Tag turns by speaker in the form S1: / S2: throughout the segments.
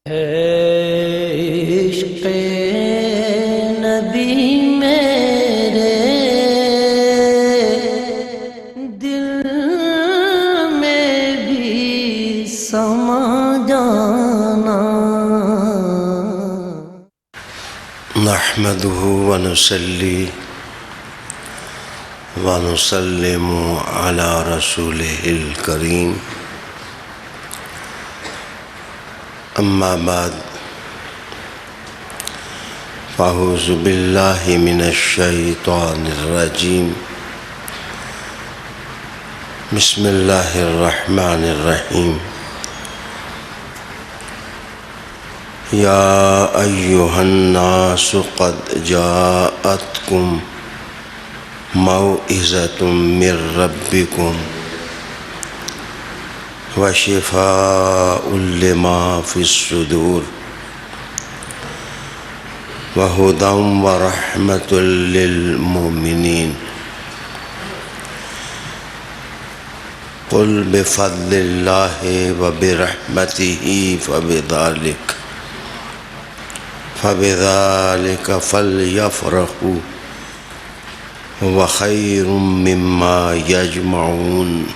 S1: عشق نبی میرے دل میں بھی سما جانا
S2: نحمده ونصلي ونسلم على رسوله الكريم أما بعد فأعوذ بالله من الشيطان الرجيم بسم الله الرحمن الرحيم يا أيها الناس قد جاءتكم موعظة من ربكم وشفاء لما في الصدور وهدى ورحمة للمؤمنين قل بفضل الله وبرحمته فبذلك فليفرحوا هو خير مما يجمعون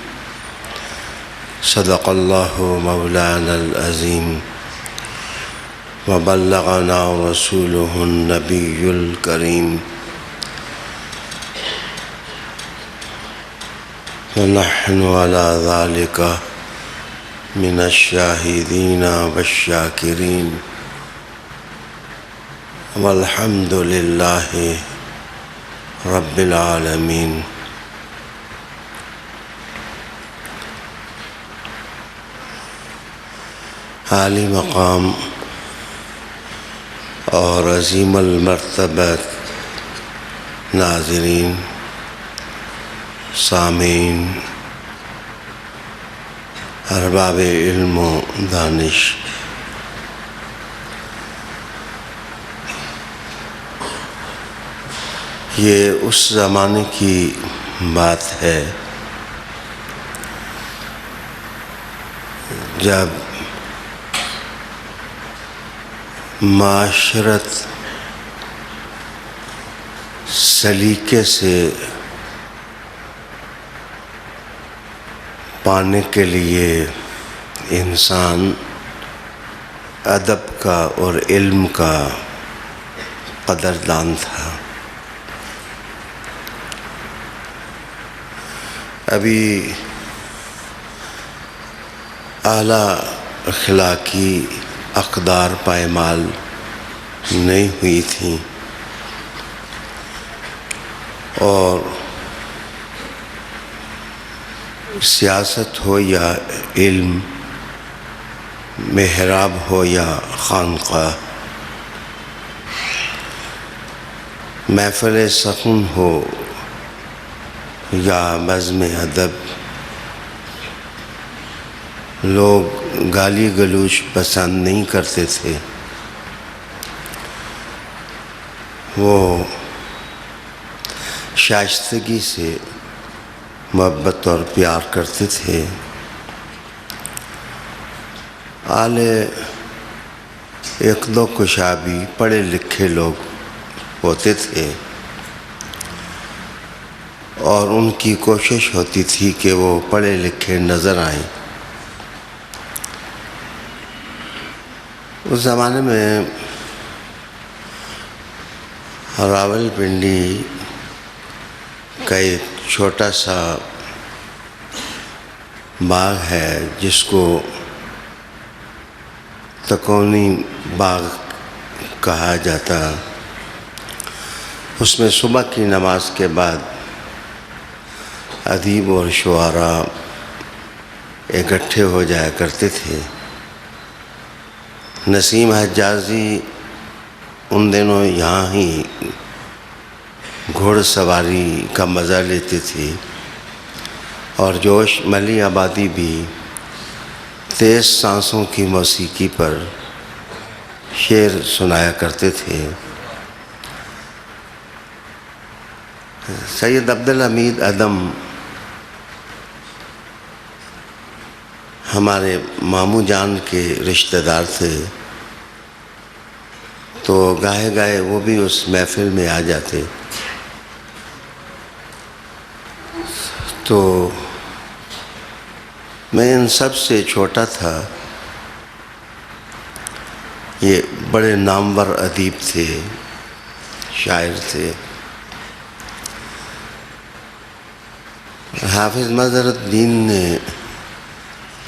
S2: صدق الله مولانا العظيم وبلغنا رسوله النبي الكريم ونحن على ذلك من الشاهدين والشاكرين والحمد لله رب العالمين. عالی مقام اور عظیم المرتبت ناظرین، سامعین، ارباب علم و دانش، یہ اس زمانے کی بات ہے جب معاشرت سلیقے سے پانے کے لیے انسان ادب کا اور علم کا قدردان تھا. ابھی اعلیٰ اخلاقی اقدار پائمال نہیں ہوئی تھیں اور سیاست ہو یا علم، محراب ہو یا خانقاہ، محفل سخن ہو یا بزم ادب، لوگ گالی گلوچ پسند نہیں کرتے تھے. وہ شائستگی سے محبت اور پیار کرتے تھے. اعلی ایک دو کشابی پڑھے لکھے لوگ ہوتے تھے اور ان کی کوشش ہوتی تھی کہ وہ پڑھے لکھے نظر آئیں. اس زمانے میں راول پنڈی کا ایک چھوٹا سا باغ ہے جس کو تکونی باغ کہا جاتا. اس میں صبح کی نماز کے بعد ادیب اور شعراء اکٹھے ہو جایا کرتے تھے. نسیم حجازی ان دنوں یہاں ہی گھوڑ سواری کا مزہ لیتے تھے اور جوش ملی آبادی بھی تیز سانسوں کی موسیقی پر شعر سنایا کرتے تھے. سید عبدالحمید ادم ہمارے ماموں جان کے رشتہ دار تھے. گاہے گائے وہ بھی اس محفل میں آ جاتے. تو میں ان سب سے چھوٹا تھا. یہ بڑے نامور ادیب تھے، شاعر تھے. حافظ مظہر الدین نے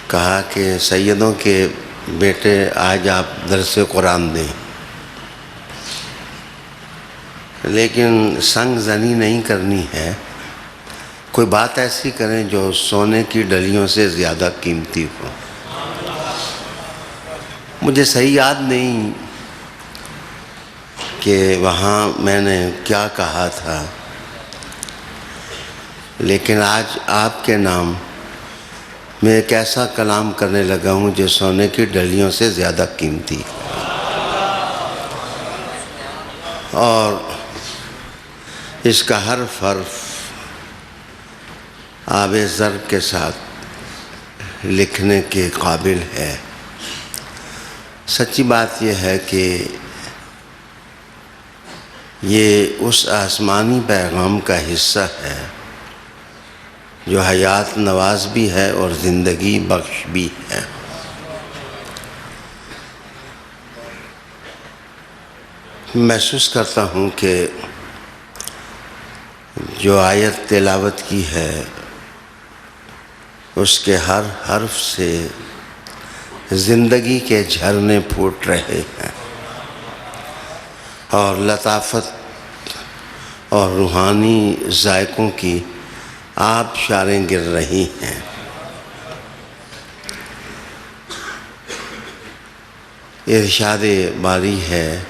S2: کہا کہ سیدوں کے بیٹے آج آپ درس قرآن دیں، لیکن سنگ زنی نہیں کرنی ہے. کوئی بات ایسی کریں جو سونے کی ڈلیوں سے زیادہ قیمتی ہو. مجھے صحیح یاد نہیں کہ وہاں میں نے کیا کہا تھا، لیکن آج آپ کے نام میں ایک ایسا کلام کرنے لگا ہوں جو سونے کی ڈلیوں سے زیادہ قیمتی. اور اس کا حرف حرف آب زر کے ساتھ لکھنے کے قابل ہے. سچی بات یہ ہے کہ یہ اس آسمانی پیغام کا حصہ ہے جو حیات نواز بھی ہے اور زندگی بخش بھی ہے. محسوس کرتا ہوں کہ جو آیت تلاوت کی ہے اس کے ہر حرف سے زندگی کے جھرنے پھوٹ رہے ہیں اور لطافت اور روحانی ذائقوں کی آبشاریں گر رہی ہیں. ارشاد باری ہے،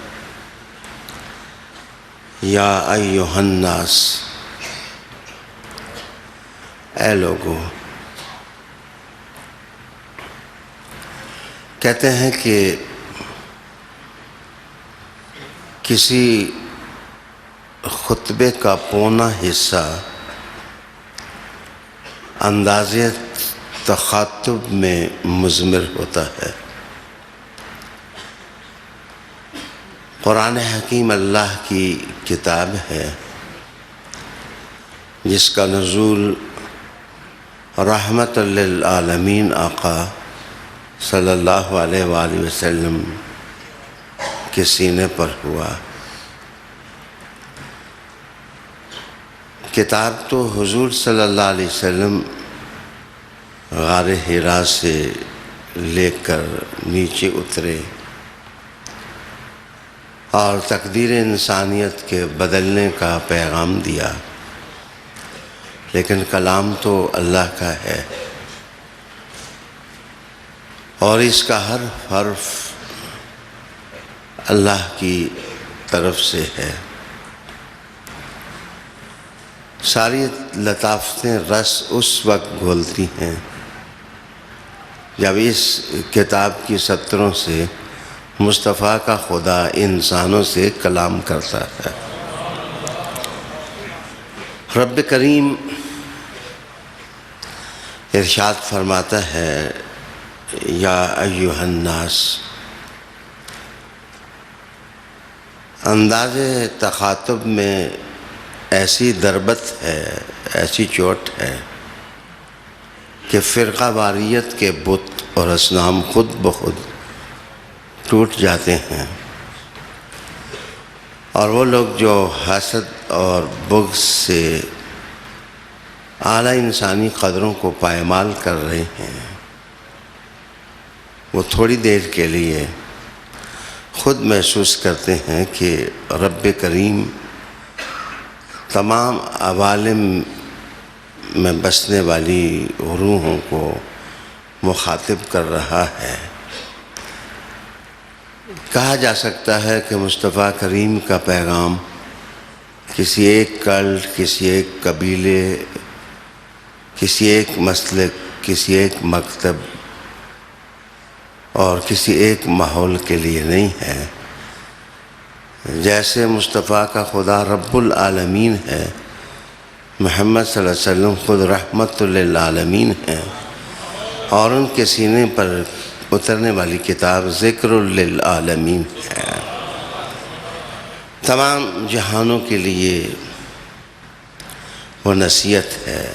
S2: یا ایھا الناس، اے لوگو. کہتے ہیں کہ کسی خطبے کا پونا حصہ انداز تخاطب میں مضمر ہوتا ہے. قرآن حکیم اللہ کی کتاب ہے جس کا نزول رحمت للعالمین آقا صلی اللہ علیہ وآلہ وسلم کے سینے پر ہوا. کتاب تو حضور صلی اللہ علیہ وسلم غار حرا سے لے کر نیچے اترے اور تقدیر انسانیت کے بدلنے کا پیغام دیا، لیکن کلام تو اللہ کا ہے اور اس کا ہر حرف اللہ کی طرف سے ہے. ساری لطافتیں رس اس وقت گھولتی ہیں جب اس کتاب کی سطروں سے مصطفیٰ کا خدا انسانوں سے کلام کرتا ہے. رب کریم ارشاد فرماتا ہے، یا ایھا الناس. انداز تخاطب میں ایسی دربت ہے، ایسی چوٹ ہے کہ فرقہ واریت کے بت اور اصنام خود بخود ٹوٹ جاتے ہیں، اور وہ لوگ جو حسد اور بغض سے اعلیٰ انسانی قدروں کو پائمال کر رہے ہیں، وہ تھوڑی دیر کے لیے خود محسوس کرتے ہیں کہ رب کریم تمام عوالم میں بسنے والی روحوں کو مخاطب کر رہا ہے. کہا جا سکتا ہے کہ مصطفیٰ کریم کا پیغام کسی ایک کلٹ، کسی ایک قبیلے، کسی ایک مسلک، کسی ایک مکتب اور کسی ایک ماحول کے لیے نہیں ہے. جیسے مصطفیٰ کا خدا رب العالمین ہے، محمد صلی اللہ علیہ وسلم خود رحمت للعالمین ہے، اور ان کے سینے پر اترنے والی کتاب ذکر للعالمین ہے. تمام جہانوں کے لیے وہ نصیحت ہے۔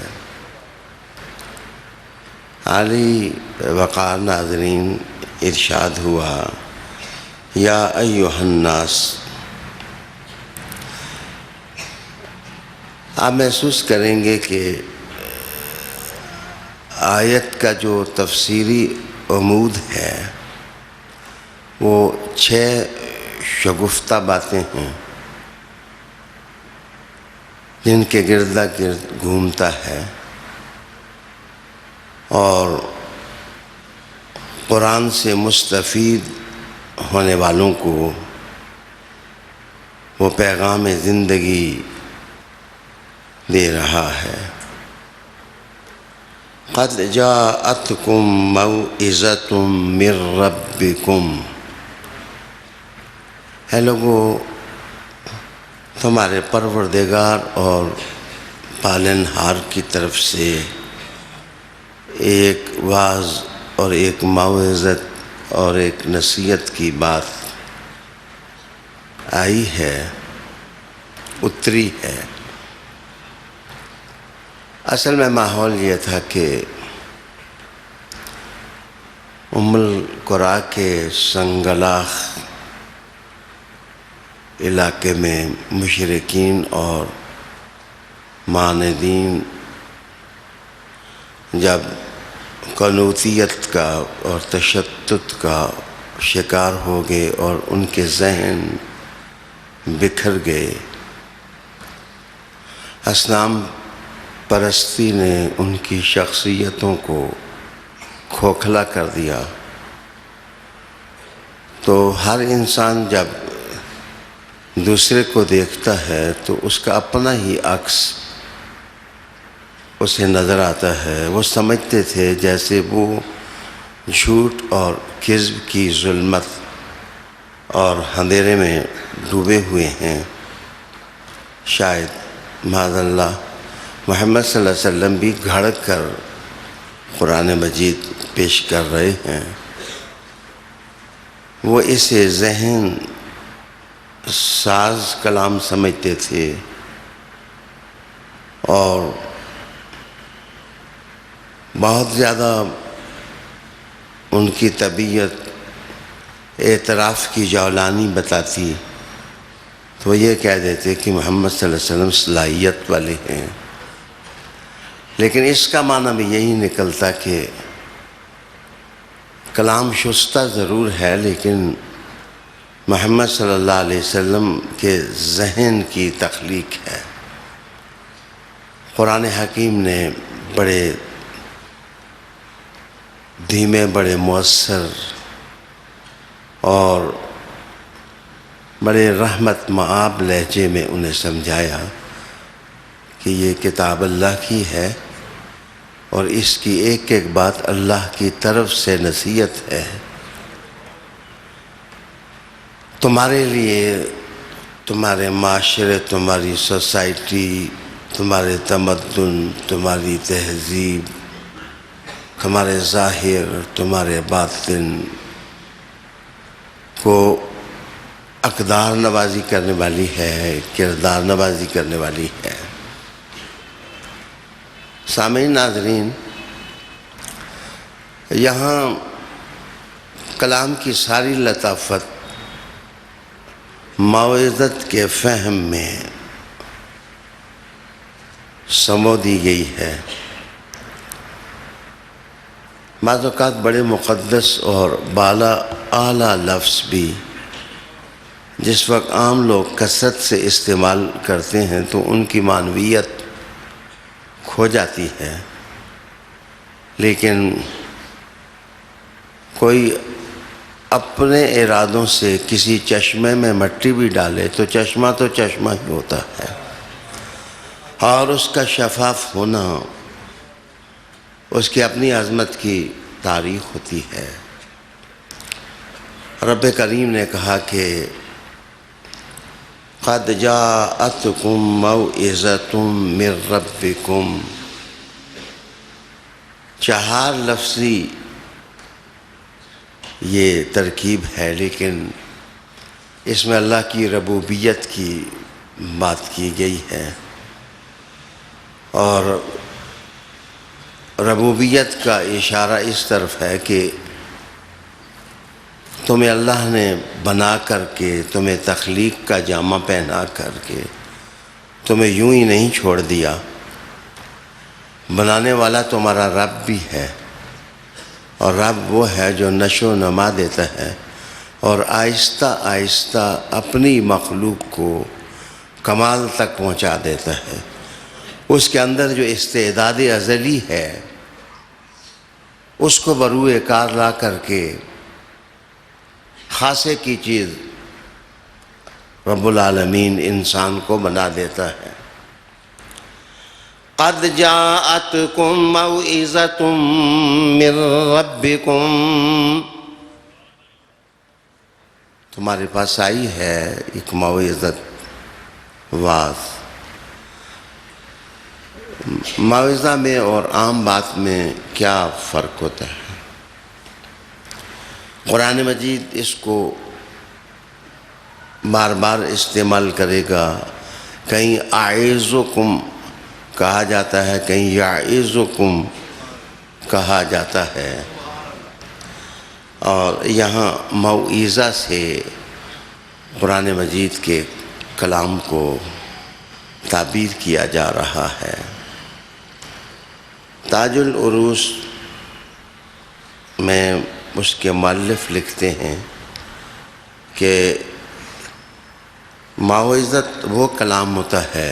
S2: عالی وقار ناظرین، ارشاد ہوا یا ایھا الناس۔ آپ محسوس کریں گے کہ آیت کا جو تفسیری عمود ہے وہ 6 شگفتہ باتیں ہیں جن کے گرد گرد گھومتا ہے، اور قرآن سے مستفید ہونے والوں کو وہ پیغام زندگی دے رہا ہے۔ قد جاءتکم موعظۃ من ربکم۔ اے لوگو، تمہارے پروردگار اور پالنہار کی طرف سے ایک واعظ اور ایک موعظت اور ایک نصیحت کی بات آئی ہے، اتری ہے۔ اصل میں ماحول یہ تھا کہ ام القریٰ کے سنگلاخ علاقے میں مشرکین اور معاندین جب قنوطیت کا اور تشدد کا شکار ہو گئے اور ان کے ذہن بکھر گئے، اصنام پرستی نے ان کی شخصیتوں کو کھوکھلا کر دیا، تو ہر انسان جب دوسرے کو دیکھتا ہے تو اس کا اپنا ہی عکس اسے نظر آتا ہے۔ وہ سمجھتے تھے جیسے وہ جھوٹ اور کذب کی ظلمت اور اندھیرے میں ڈوبے ہوئے ہیں۔ شاید معاذ اللہ محمد صلی اللہ علیہ وسلم بھی گھڑ کر قرآن مجید پیش کر رہے ہیں۔ وہ اسے ذہن ساز کلام سمجھتے تھے اور بہت زیادہ ان کی طبیعت اعتراف کی جولانی بتاتی تو وہ یہ کہہ دیتے کہ محمد صلی اللہ علیہ وسلم صلاحیت والے ہیں، لیکن اس کا معنی بھی یہی نکلتا کہ کلام شستہ ضرور ہے لیکن محمد صلی اللہ علیہ وسلم کے ذہن کی تخلیق ہے۔ قرآن حکیم نے بڑے دھیمے، بڑے مؤثر اور بڑے رحمت معاب لہجے میں انہیں سمجھایا کہ یہ کتاب اللہ کی ہے اور اس کی ایک ایک بات اللہ کی طرف سے نصیحت ہے۔ تمہارے لیے، تمہارے معاشرے، تمہاری سوسائٹی، تمہارے تمدن، تمہاری تہذیب، تمہارے ظاہر، تمہارے باطن کو اقدار نوازی کرنے والی ہے، کردار نوازی کرنے والی ہے۔ سامعین ناظرین، یہاں کلام کی ساری لطافت موعظت کے فہم میں سمو دی گئی ہے۔ بعض اوقات بڑے مقدس اور بالا اعلیٰ لفظ بھی جس وقت عام لوگ کثرت سے استعمال کرتے ہیں تو ان کی معنویت کھو جاتی ہے، لیکن کوئی اپنے ارادوں سے کسی چشمے میں مٹی بھی ڈالے تو چشمہ ہی ہوتا ہے، اور اس کا شفاف ہونا اس کی اپنی عظمت کی تاریخ ہوتی ہے۔ رب کریم نے کہا کہ قد جاءتکم موعظۃ من ربکم۔ 4 لفظی یہ ترکیب ہے، لیکن اس میں اللہ کی ربوبیت کی بات کی گئی ہے، اور ربوبیت کا اشارہ اس طرف ہے کہ تمہیں اللہ نے بنا کر کے، تمہیں تخلیق کا جامہ پہنا کر کے تمہیں یوں ہی نہیں چھوڑ دیا، بنانے والا تمہارا رب بھی ہے، اور رب وہ ہے جو نشو و نما دیتا ہے اور آہستہ آہستہ اپنی مخلوق کو کمال تک پہنچا دیتا ہے۔ اس کے اندر جو استعداد ازلی ہے اس کو بروئے کار لا کر کے خاصے کی چیز رب العالمین انسان کو بنا دیتا ہے۔ قد جاءتکم موعظۃ من ربکم، تمہارے پاس آئی ہے ایک موعظت، واعظ۔ موعظہ میں اور عام بات میں کیا فرق ہوتا ہے؟ قرآن مجید اس کو بار بار استعمال کرے گا، کہیں اعظکم کہا جاتا ہے، کہیں یعظکم کہا جاتا ہے، اور یہاں موعظہ سے قرآن مجید کے کلام کو تعبیر کیا جا رہا ہے۔ تاج العروس میں اس کے مؤلف لکھتے ہیں کہ موعظت وہ کلام ہوتا ہے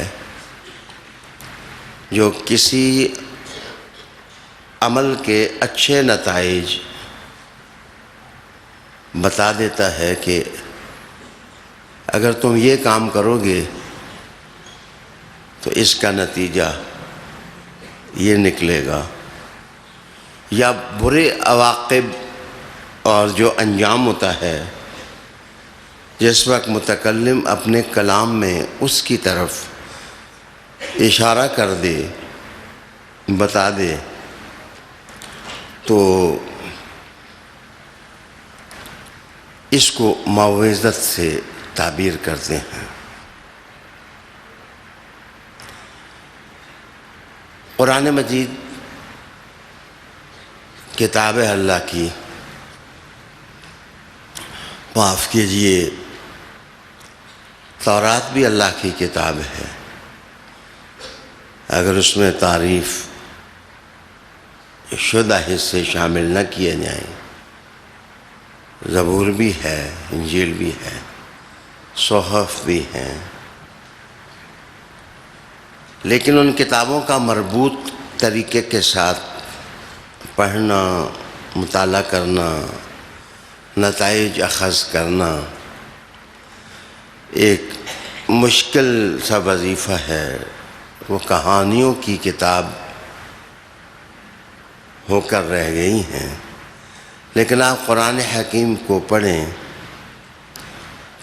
S2: جو کسی عمل کے اچھے نتائج بتا دیتا ہے کہ اگر تم یہ کام کرو گے تو اس کا نتیجہ یہ نکلے گا، یا برے عواقب اور جو انجام ہوتا ہے جس وقت متکلم اپنے کلام میں اس کی طرف اشارہ کر دے، بتا دے، تو اس کو موعظت سے تعبیر کرتے ہیں۔ قرآن مجید کتاب ہے اللہ کی، معاف کیجئے تورات بھی اللہ کی کتاب ہے، اگر اس میں تعریف شدہ حصے شامل نہ کیے جائیں۔ زبور بھی ہے، انجیل بھی ہے، صحف بھی ہیں، لیکن ان کتابوں کا مربوط طریقے کے ساتھ پڑھنا، مطالعہ کرنا، نتائج اخذ کرنا ایک مشکل سا وظیفہ ہے۔ وہ کہانیوں کی کتاب ہو کر رہ گئی ہیں، لیکن آپ قرآن حکیم کو پڑھیں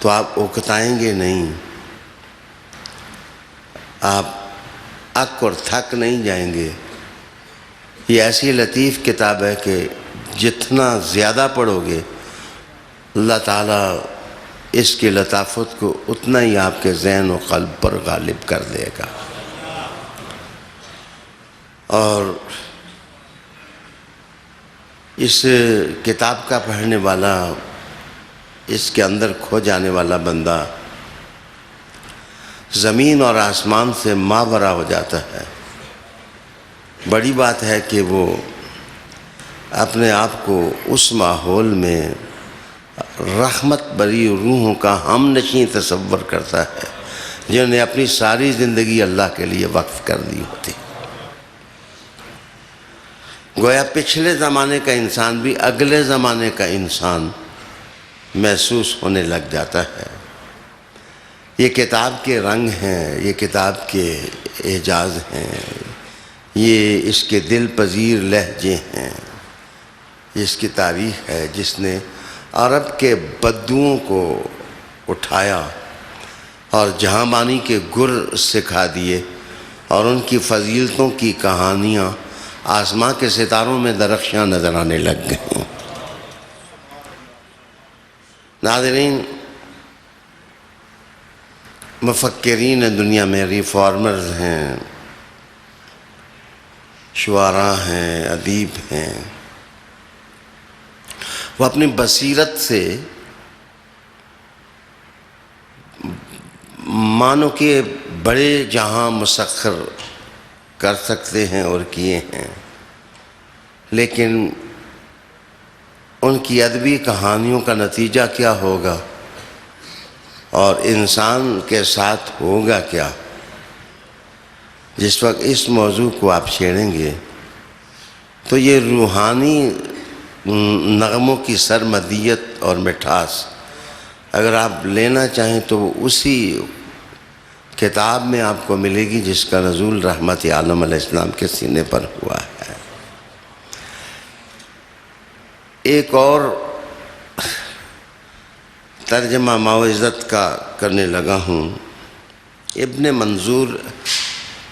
S2: تو آپ اکتائیں گے نہیں، آپ اک اور تھک نہیں جائیں گے۔ یہ ایسی لطیف کتاب ہے کہ جتنا زیادہ پڑھو گے اللہ تعالیٰ اس کی لطافت کو اتنا ہی آپ کے ذہن و قلب پر غالب کر دے گا۔ اور اس کتاب کا پڑھنے والا، اس کے اندر کھو جانے والا بندہ زمین اور آسمان سے ماورا ہو جاتا ہے۔ بڑی بات ہے کہ وہ اپنے آپ کو اس ماحول میں رحمت بری روحوں کا ہم نشیں تصور کرتا ہے جنہوں نے اپنی ساری زندگی اللہ کے لیے وقف کر دی ہوتی۔ گویا پچھلے زمانے کا انسان بھی اگلے زمانے کا انسان محسوس ہونے لگ جاتا ہے۔ یہ کتاب کے رنگ ہیں، یہ کتاب کے اعجاز ہیں، یہ اس کے دل پذیر لہجے ہیں، یہ اس کی تاریخ ہے جس نے عرب کے بدوؤں کو اٹھایا اور جہاں بانی کے گر سکھا دیے، اور ان کی فضیلتوں کی کہانیاں آسماں کے ستاروں میں درخشاں نظر آنے لگ گئیں۔ ناظرین، مفکرین دنیا میں، ریفارمرز ہیں، شعراء ہیں، ادیب ہیں، وہ اپنی بصیرت سے مانو کہ بڑے جہاں مسخر کر سکتے ہیں اور کیے ہیں، لیکن ان کی ادبی کہانیوں کا نتیجہ کیا ہوگا اور انسان کے ساتھ ہوگا کیا، جس وقت اس موضوع کو آپ چھیڑیں گے تو یہ روحانی نغموں کی سرمدیت اور مٹھاس اگر آپ لینا چاہیں تو اسی کتاب میں آپ کو ملے گی جس کا نزول رحمت عالم علیہ السلام کے سینے پر ہوا ہے۔ ایک اور ترجمہ معوذت کا کرنے لگا ہوں۔ ابن منظور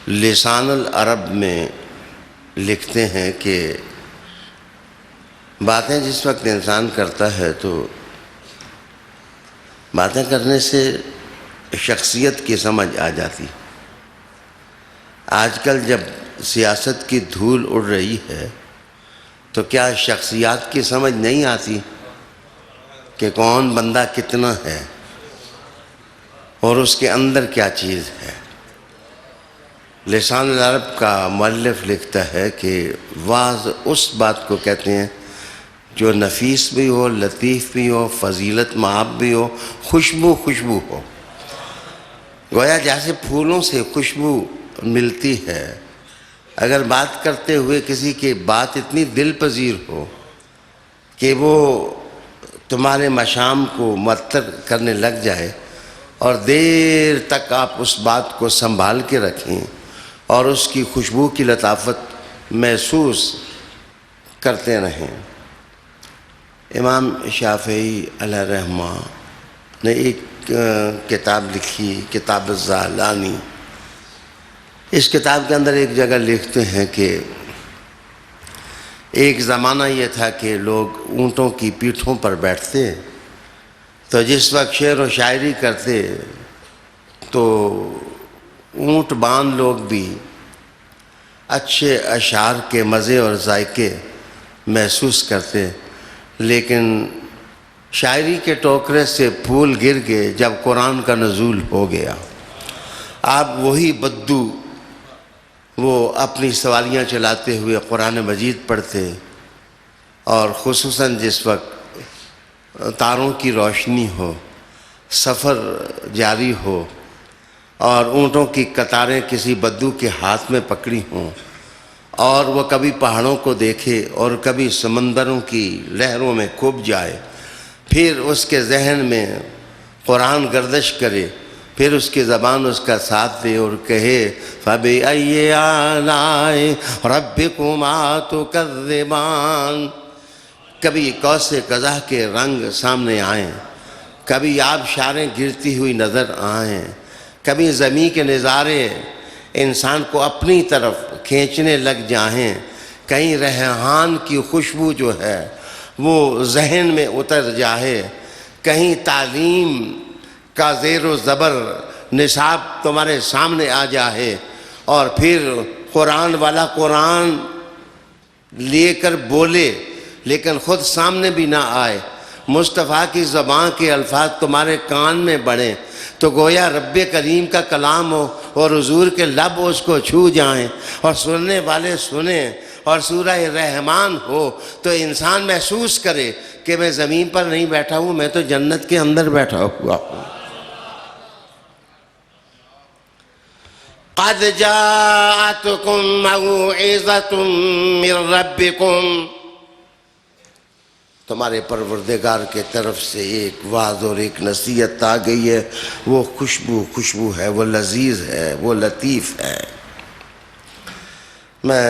S2: لسان العرب میں لکھتے ہیں کہ باتیں جس وقت انسان کرتا ہے تو باتیں کرنے سے شخصیت کی سمجھ آ جاتی۔ آج کل جب سیاست کی دھول اڑ رہی ہے تو کیا شخصیات کی سمجھ نہیں آتی کہ کون بندہ کتنا ہے اور اس کے اندر کیا چیز ہے؟ لسان العرب کا مؤلف لکھتا ہے کہ واعظ اس بات کو کہتے ہیں جو نفیس بھی ہو، لطیف بھی ہو، فضیلت مآب بھی ہو، خوشبو ہو۔ گویا جیسے پھولوں سے خوشبو ملتی ہے، اگر بات کرتے ہوئے کسی کی بات اتنی دل پذیر ہو کہ وہ تمہارے مشام کو معطر کرنے لگ جائے اور دیر تک آپ اس بات کو سنبھال کے رکھیں اور اس کی خوشبو کی لطافت محسوس کرتے رہیں۔ امام شافعی علیہ رحمہ نے ایک کتاب لکھی، کتاب الزعلانی۔ اس کتاب کے اندر ایک جگہ لکھتے ہیں کہ ایک زمانہ یہ تھا کہ لوگ اونٹوں کی پیٹھوں پر بیٹھتے تو جس وقت شعر و شاعری کرتے تو اونٹ بان لوگ بھی اچھے اشعار کے مزے اور ذائقے محسوس کرتے، لیکن شاعری کے ٹوکرے سے پھول گر گئے جب قرآن کا نزول ہو گیا۔ آپ وہی بدو وہ اپنی سواریاں چلاتے ہوئے قرآن مجید پڑھتے، اور خصوصاً جس وقت تاروں کی روشنی ہو، سفر جاری ہو اور اونٹوں کی قطاریں کسی بدو کے ہاتھ میں پکڑی ہوں اور وہ کبھی پہاڑوں کو دیکھے اور کبھی سمندروں کی لہروں میں کھوب جائے، پھر اس کے ذہن میں قرآن گردش کرے، پھر اس کی زبان اس کا ساتھ دے اور کہے فَبِأَيِّ آلَاءِ رَبِّكُمَا تُكَذِّبَانِ۔ کبھی قوس قزح کے رنگ سامنے آئیں، کبھی آبشاریں گرتی ہوئی نظر آئیں، کبھی زمین کے نظارے انسان کو اپنی طرف کھینچنے لگ جائیں، کہیں ریحان کی خوشبو جو ہے وہ ذہن میں اتر جائے، کہیں تعلیم کا زیر و زبر نصاب تمہارے سامنے آ جائے اور پھر قرآن والا قرآن لے کر بولے لیکن خود سامنے بھی نہ آئے، مصطفیٰ کی زبان کے الفاظ تمہارے کان میں بڑھیں تو گویا رب کریم کا کلام ہو اور حضور کے لب اس کو چھو جائیں اور سننے والے سنیں اور سورہ رحمان ہو تو انسان محسوس کرے کہ میں زمین پر نہیں بیٹھا ہوں، میں تو جنت کے اندر بیٹھا ہوا ہوں۔ قَدْ جَاءَتْكُمْ مَوْعِظَةٌ مِّن رَبِّكُمْ، تمہارے پروردگار کے طرف سے ایک وعظ اور ایک نصیحت آ گئی ہے، وہ خوشبو ہے، وہ لذیذ ہے، وہ لطیف ہے۔ میں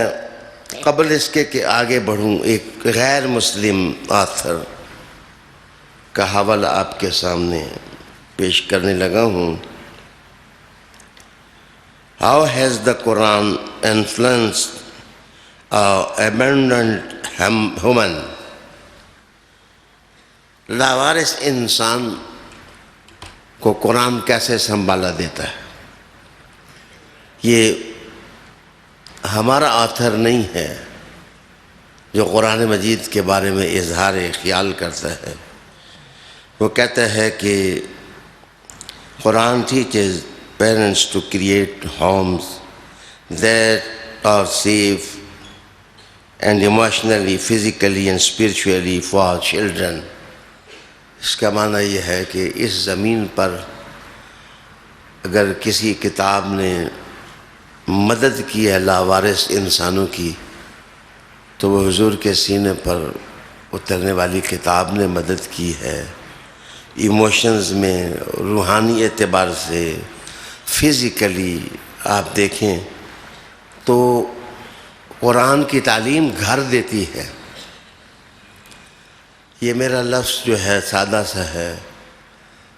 S2: قبل اس کے کہ آگے بڑھوں ایک غیر مسلم آتھر کا حوالہ آپ کے سامنے پیش کرنے لگا ہوں۔ How has the Quran influenced abandoned human؟ لاوارث انسان کو قرآن کیسے سنبھالا دیتا ہے۔ یہ ہمارا آتھر نہیں ہے جو قرآن مجید کے بارے میں اظہار خیال کرتا ہے۔ وہ کہتا ہے کہ قرآن teaches parents to create homes that are safe and emotionally, physically and spiritually for children۔ اس کا معنی یہ ہے کہ اس زمین پر اگر کسی کتاب نے مدد کی ہے لاوارث انسانوں کی تو وہ حضور کے سینے پر اترنے والی کتاب نے مدد کی ہے۔ ایموشنز میں، روحانی اعتبار سے، فزیکلی آپ دیکھیں تو قرآن کی تعلیم گھر دیتی ہے۔ یہ میرا لفظ جو ہے سادہ سا ہے۔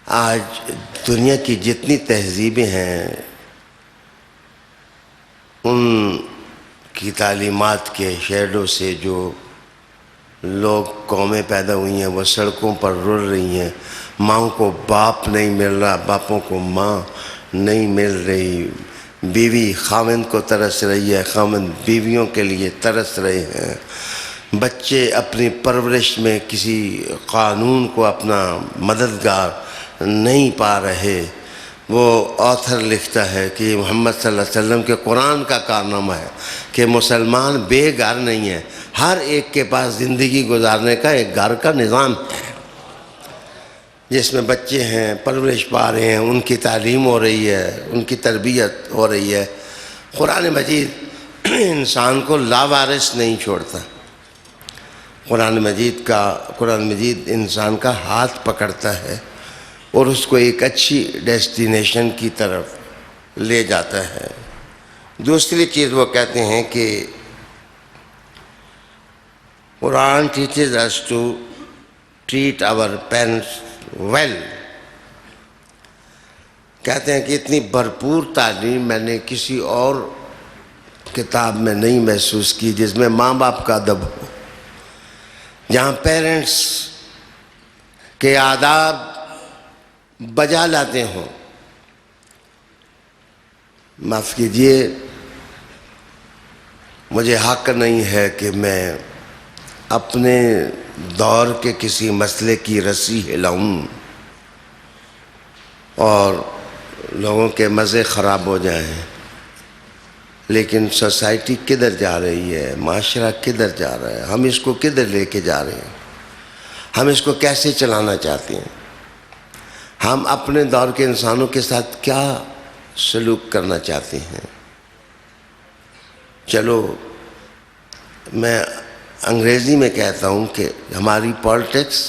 S2: آج دنیا کی جتنی تہذیبیں ہیں ان کی تعلیمات کے شیڈو سے جو لوگ قومیں پیدا ہوئی ہیں وہ سڑکوں پر رل رہی ہیں۔ ماں کو باپ نہیں مل رہا، باپوں کو ماں نہیں مل رہی، بیوی خاوند کو ترس رہی ہے، خاوند بیویوں کے لیے ترس رہے ہیں، بچے اپنی پرورش میں کسی قانون کو اپنا مددگار نہیں پا رہے۔ وہ آتھر لکھتا ہے کہ محمد صلی اللہ علیہ وسلم کے قرآن کا کارنامہ ہے کہ مسلمان بے گھر نہیں ہے، ہر ایک کے پاس زندگی گزارنے کا ایک گھر کا نظام ہے جس میں بچے ہیں، پرورش پا رہے ہیں، ان کی تعلیم ہو رہی ہے، ان کی تربیت ہو رہی ہے۔ قرآن مجید انسان کو لاوارث نہیں چھوڑتا۔ قرآن مجید انسان کا ہاتھ پکڑتا ہے اور اس کو ایک اچھی ڈیسٹینیشن کی طرف لے جاتا ہے۔ دوسری چیز وہ کہتے ہیں کہ قرآن teaches us to treat our parents well۔ کہتے ہیں کہ اتنی بھرپور تعلیم میں نے کسی اور کتاب میں نہیں محسوس کی جس میں ماں باپ کا ادب ہو، جہاں پیرنٹس کے آداب بجا لاتے ہوں۔ معاف کیجئے، مجھے حق نہیں ہے کہ میں اپنے دور کے کسی مسئلے کی رسی ہلاؤں اور لوگوں کے مزے خراب ہو جائیں، لیکن سوسائٹی کدھر جا رہی ہے، معاشرہ کدھر جا رہا ہے، ہم اس کو کدھر لے کے جا رہے ہیں، ہم اس کو کیسے چلانا چاہتے ہیں، ہم اپنے دور کے انسانوں کے ساتھ کیا سلوک کرنا چاہتے ہیں۔ چلو میں انگریزی میں کہتا ہوں کہ ہماری پالیٹکس،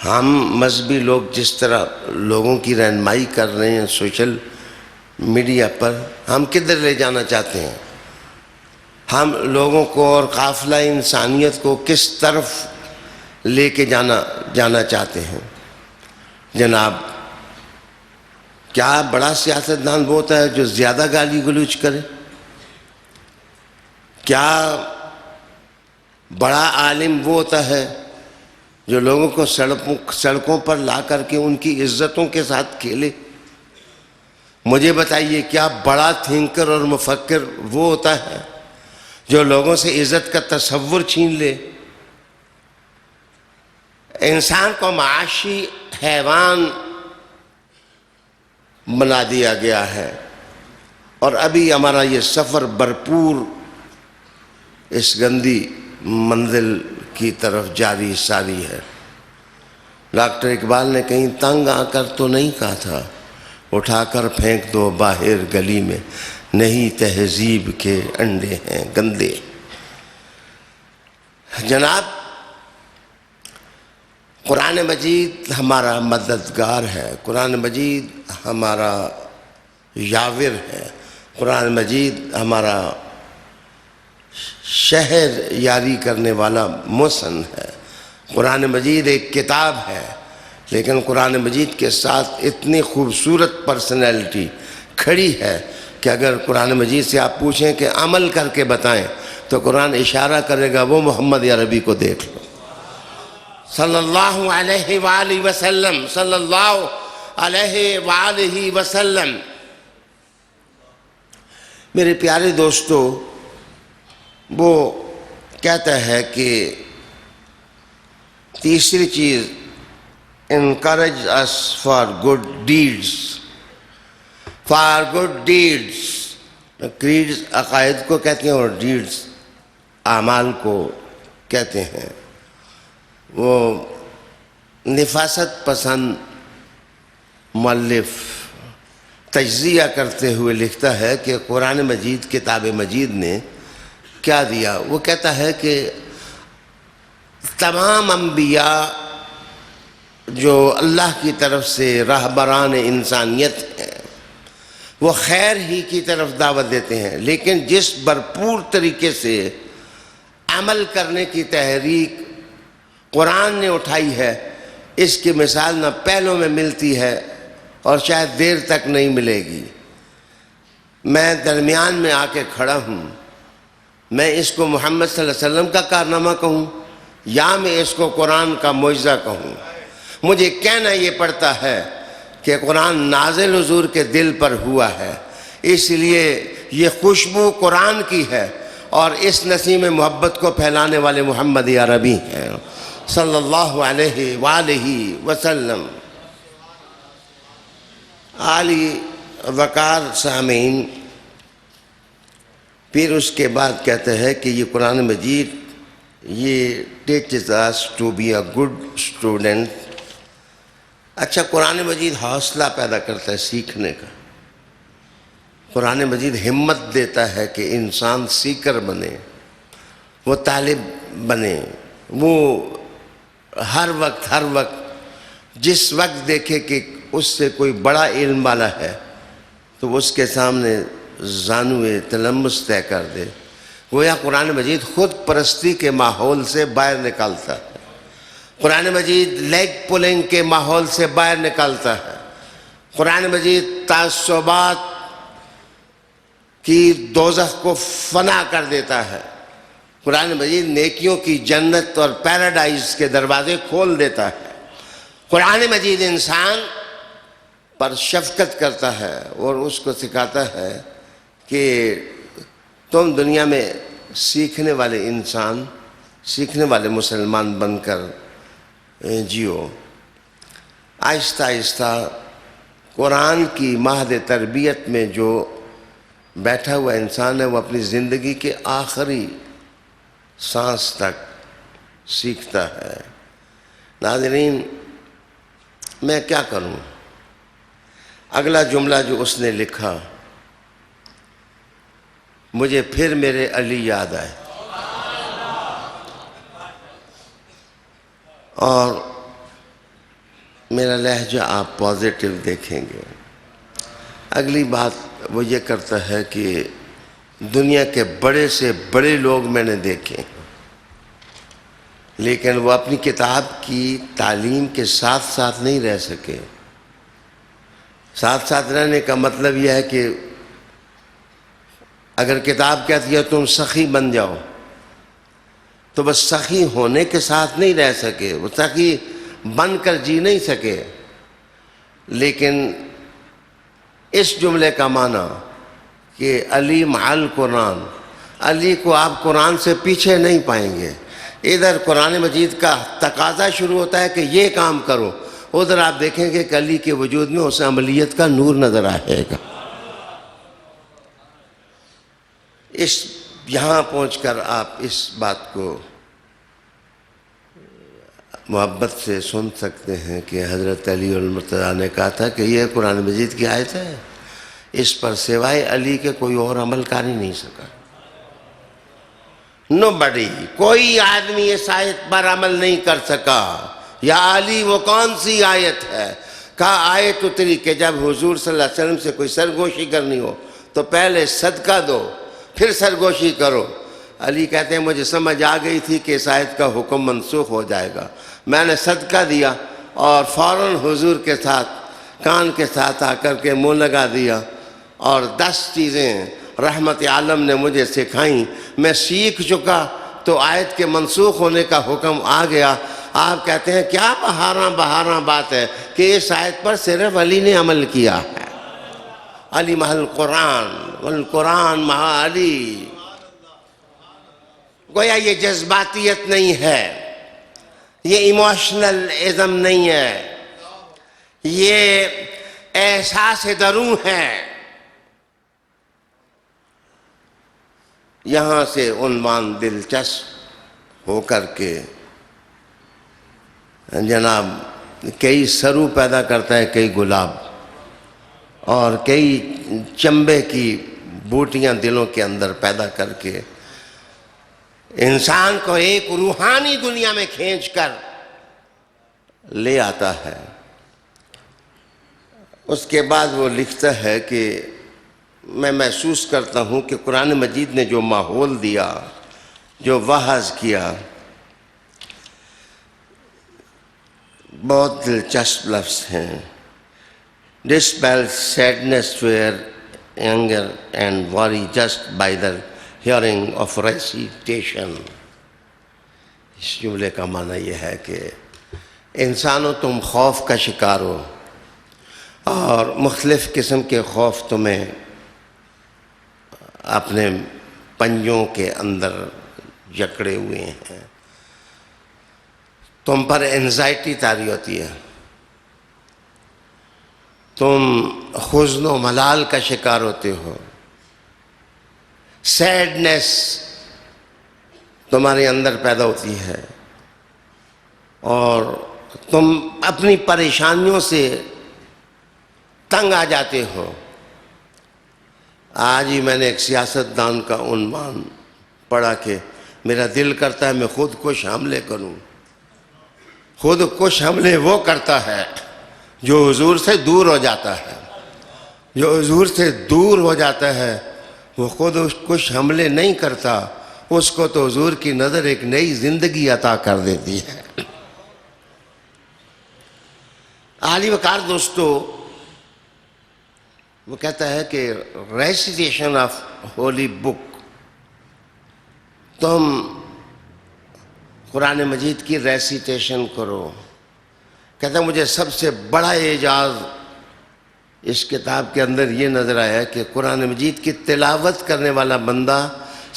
S2: ہم مذہبی لوگ جس طرح لوگوں کی رہنمائی کر رہے ہیں سوشل میڈیا پر، ہم کدھر لے جانا چاہتے ہیں، ہم لوگوں کو اور قافلہ انسانیت کو کس طرف لے کے جانا چاہتے ہیں۔ جناب، کیا بڑا سیاستدان وہ ہوتا ہے جو زیادہ گالی گلوچ کرے؟ کیا بڑا عالم وہ ہوتا ہے جو لوگوں کو سڑکوں پر لا کر کے ان کی عزتوں کے ساتھ کھیلے؟ مجھے بتائیے، کیا بڑا تھنکر اور مفکر وہ ہوتا ہے جو لوگوں سے عزت کا تصور چھین لے؟ انسان کو معاشی حیوان بنا دیا گیا ہے، اور ابھی ہمارا یہ سفر بھرپور اس گندی منزل کی طرف جاری ساری ہے۔ ڈاکٹر اقبال نے کہیں تنگ آ کر تو نہیں کہا تھا، اٹھا کر پھینک دو باہر گلی میں، نہیں تہذیب کے انڈے ہیں گندے۔ جناب، قرآن مجید ہمارا مددگار ہے، قرآن مجید ہمارا یاور ہے، قرآن مجید ہمارا شہر یاری کرنے والا محسن ہے۔ قرآن مجید ایک کتاب ہے، لیکن قرآن مجید کے ساتھ اتنی خوبصورت پرسنالٹی کھڑی ہے کہ اگر قرآن مجید سے آپ پوچھیں کہ عمل کر کے بتائیں تو قرآن اشارہ کرے گا، وہ محمد عربی کو دیکھ لو، صلی اللہ علیہ وآلہ وسلم، صلی اللہ علیہ وآلہ وسلم۔ میرے پیارے دوستو، وہ کہتا ہے کہ تیسری چیز، encourage us for good deeds، for good deeds۔ creeds عقائد کو کہتے ہیں اور deeds اعمال کو کہتے ہیں۔ وہ نفاست پسند مؤلف تجزیہ کرتے ہوئے لکھتا ہے کہ قرآن مجید، کتاب مجید نے کیا دیا۔ وہ کہتا ہے کہ تمام انبیاء جو اللہ کی طرف سے راہبران انسانیت ہیں، وہ خیر ہی کی طرف دعوت دیتے ہیں، لیکن جس بھرپور طریقے سے عمل کرنے کی تحریک قرآن نے اٹھائی ہے، اس کی مثال نہ پہلوں میں ملتی ہے اور شاید دیر تک نہیں ملے گی۔ میں درمیان میں آ کے کھڑا ہوں، میں اس کو محمد صلی اللہ علیہ وسلم کا کارنامہ کہوں یا میں اس کو قرآن کا معجزہ کہوں؟ مجھے کہنا یہ پڑتا ہے کہ قرآن نازل حضور کے دل پر ہوا ہے، اس لیے یہ خوشبو قرآن کی ہے اور اس نسیم محبت کو پھیلانے والے محمد عربی ہیں صلی اللہ علیہ وآلہ وسلم۔ عالی وقار سامعین، پھر اس کے بعد کہتے ہیں کہ یہ قرآن مجید یہ teaches us to be a good student۔ اچھا، قرآن مجید حوصلہ پیدا کرتا ہے سیکھنے کا، قرآن مجید ہمت دیتا ہے کہ انسان سیکر بنے، وہ طالب بنے، وہ ہر وقت جس وقت دیکھے کہ اس سے کوئی بڑا علم والا ہے تو اس کے سامنے زانوئے تلمس طے کر دے۔ گویا قرآن مجید خود پرستی کے ماحول سے باہر نکالتا ہے، قرآن مجید لیگ پولنگ کے ماحول سے باہر نکالتا ہے، قرآن مجید تعصبات کی دوزخ کو فنا کر دیتا ہے، قرآن مجید نیکیوں کی جنت اور پیراڈائز کے دروازے کھول دیتا ہے، قرآن مجید انسان پر شفقت کرتا ہے اور اس کو سکھاتا ہے کہ تم دنیا میں سیکھنے والے انسان، سیکھنے والے مسلمان بن کر جیو۔ آہستہ آہستہ قرآن کی مہد تربیت میں جو بیٹھا ہوا انسان ہے، وہ اپنی زندگی کے آخری سانس تک سیکھتا ہے۔ ناظرین، میں کیا کروں؟ اگلا جملہ جو اس نے لکھا، مجھے پھر میرے علی یاد آئے، اور میرا لہجہ آپ پازیٹیو دیکھیں گے۔ اگلی بات وہ یہ کرتا ہے کہ دنیا کے بڑے سے بڑے لوگ میں نے دیکھے، لیکن وہ اپنی کتاب کی تعلیم کے ساتھ ساتھ نہیں رہ سکے۔ ساتھ ساتھ رہنے کا مطلب یہ ہے کہ اگر کتاب کہتی ہے تم سخی بن جاؤ، تو بس سخی ہونے کے ساتھ نہیں رہ سکے، وہ سخی بن کر جی نہیں سکے۔ لیکن اس جملے کا معنی کہ علی مع القرآن، علی کو آپ قرآن سے پیچھے نہیں پائیں گے۔ ادھر قرآن مجید کا تقاضا شروع ہوتا ہے کہ یہ کام کرو، ادھر آپ دیکھیں گے کہ علی کے وجود میں اسے عملیت کا نور نظر آئے گا۔ یہاں پہنچ کر آپ اس بات کو محبت سے سن سکتے ہیں کہ حضرت علی المرتضیٰ نے کہا تھا کہ یہ قرآن مجید کی آیت ہے، اس پر سوائے علی کے کوئی اور عمل کر ہی نہیں سکا۔ نوبڈی، کوئی آدمی اس آیت پر عمل نہیں کر سکا۔ یا علی وہ کون سی آیت ہے؟ کہا آیت اتری کہ جب حضور صلی اللہ علیہ وسلم سے کوئی سرگوشی کرنی ہو تو پہلے صدقہ دو، پھر سرگوشی کرو۔ علی کہتے ہیں مجھے سمجھ آ گئی تھی کہ اس آیت کا حکم منسوخ ہو جائے گا، میں نے صدقہ دیا اور فوراً حضور کے ساتھ کان کے ساتھ آ کر کے منہ لگا دیا، اور 10 چیزیں رحمت عالم نے مجھے سکھائیں، میں سیکھ چکا تو آیت کے منسوخ ہونے کا حکم آ گیا۔ آپ کہتے ہیں کیا بہاراں بات ہے کہ اس آیت پر صرف علی نے عمل کیا ہے. علی مع القرآن والقرآن مع علی. گویا یہ جذباتیت نہیں ہے، یہ ایموشنل ازم نہیں ہے، یہ احساس درون ہے. یہاں سے عنوان دلچسپ ہو کر کے جناب کئی سرو پیدا کرتا ہے، کئی گلاب اور کئی چمبے کی بوٹیاں دلوں کے اندر پیدا کر کے انسان کو ایک روحانی دنیا میں کھینچ کر لے آتا ہے. اس کے بعد وہ لکھتا ہے کہ میں محسوس کرتا ہوں کہ قرآن مجید نے جو ماحول دیا، جو وعظ کیا، بہت دلچسپ لفظ ہیں. Dispel sadness, fear, anger and worry just by the hearing of recitation. اس جملے کا معنی یہ ہے کہ انسانوں تم خوف کا شکار ہو اور مختلف قسم کے خوف تمہیں اپنے پنجوں کے اندر جکڑے ہوئے ہیں. تم پر انزائٹی طاری ہوتی ہے، تم حزن و ملال کا شکار ہوتے ہو، سیڈنس تمہارے اندر پیدا ہوتی ہے اور تم اپنی پریشانیوں سے تنگ آ جاتے ہو. آج ہی میں نے ایک سیاستدان کا عنوان پڑھا کہ میرا دل کرتا ہے میں خود کش حملے کروں. خود کش حملے وہ کرتا ہے جو حضور سے دور ہو جاتا ہے. جو حضور سے دور ہو جاتا ہے وہ خود کش حملے نہیں کرتا، اس کو تو حضور کی نظر ایک نئی زندگی عطا کر دیتی ہے. عالی وقار دوستو، وہ کہتا ہے کہ ریسیٹیشن آف ہولی بک، تم قرآن مجید کی ریسیٹیشن کرو. کہتا ہے مجھے سب سے بڑا اعجاز اس کتاب کے اندر یہ نظر آیا کہ قرآن مجید کی تلاوت کرنے والا بندہ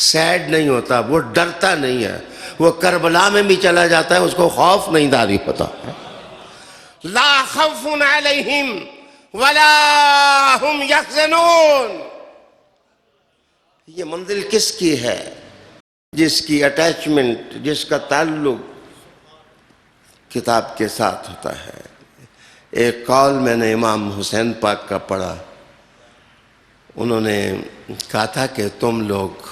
S2: سیڈ نہیں ہوتا، وہ ڈرتا نہیں ہے. وہ کربلا میں بھی چلا جاتا ہے، اس کو خوف نہیں داری ہوتا. لا خوف علیہم ولا ہم یحزنون. یہ منزل کس کی ہے؟ جس کی اٹیچمنٹ، جس کا تعلق کتاب کے ساتھ ہوتا ہے. ایک قول میں نے امام حسین پاک کا پڑھا. انہوں نے کہا تھا کہ تم لوگ